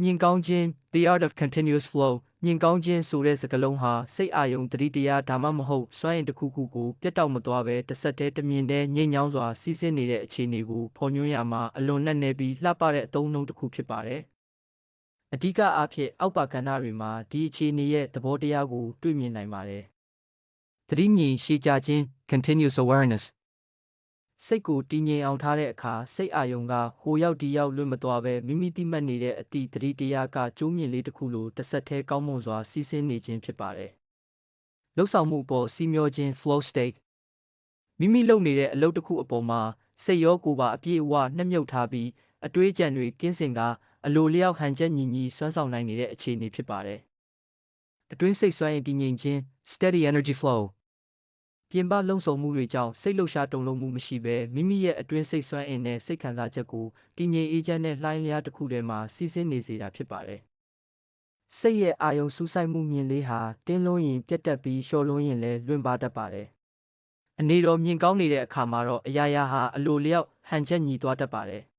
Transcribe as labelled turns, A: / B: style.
A: မြင်ကောင်းခြင်း The Art of Continuous Flow မြင်ကောင်းခြင်းဆိုတဲ့စကားလုံးဟာစိတ်အာရုံတတိတရားဒါမှမဟုတ်စွမ်းအင်တစ်ခုခုကိုပြတ်တောက်မသွားဘဲတစ်ဆက်တည်းတမြင်တည်းငြိမ်ချောင်းစွာစီးဆင်းနေတဲ့အခြေအနေကိုဖော်ညွှန်းရမှာအလွန်နက်နဲပြီးလှပတဲ့အသုံးအနှုန်းတစ်ခုဖြစ်ပါတယ်။အဓိကအားဖြင့်အောက်ပါကဏ္ဍတွေမှာဒီအခြေအနေရဲ့သဘောတရားကိုတွေ့မြင်နိုင်ပါတယ်။သတိမြင်ရှည်ကြာခြင်း Continuous Awarenessစိတ်ကိုတည်ငြိမ်အောင်ထားတဲ့အခါစိတ်အာရုံကဟိုရောက်ဒီရောက်လွတ်မသွားဘဲမိမိတိမှတ်နေတဲ့အတိသတိတရားကကျိုးမြင်လေးတစ်ခုလိုတစ်ဆက်တည်းကောင်းမွန်စွာစီးဆင်းနေခြင်းဖြစ်ပါတယ်။လှုပ်ဆောင်မှုအပေါ်စီမျောခြင်း flow state မိမိလုပ်နေတဲ့အလုပ်တစ်ခုအပေါ်မှာစိတ်ရောကိုယ်ပါအပြည့်အဝနှက်မြုပ်ထားပြီးအတွေးအကြံတွေကင်းစင်ကအလိုလျောက်ဟန်ချက်ညီညီစွမ်းဆောင်နိုင်နေတဲ့အခြေအနေဖြစ်ပါတယ်။အတွင်းစိတ်စွမ်းရည်တည်ငြိမ်ခြင်း steady energy flowပြင်ပလုံဆောင်မှုတွေကြောင့်စိတ်လှုပ်ရှားတုန်လှုပ်မှုမရှိဘဲမိမိရဲ့အတွင်းစိတ်စွမ်းအင်နဲ့စိတ်ခံစားချက်ကိုတည်ငြိမ်အေးချမ်းတဲ့လှိုင်းလျားတစ်ခုထဲမှာစီးဆင်းနေစေတာဖြစ်ပါတယ်။စိတ်ရဲ့အာယုံစူးစိုက်မှုမြင်လေးဟာတင်းလွန်းရင်ပြတ်တက်ပြီးလျှော်လွန်းရင်လည်းလွင့်ပါတတ်ပါတယ်။အနေတော်မြင်ကောင်းနေတဲ့အခါမှာတော့အရာရာဟာအလိုလျောက်ဟန်ချက်ညီသွားတတ်ပါတယ်။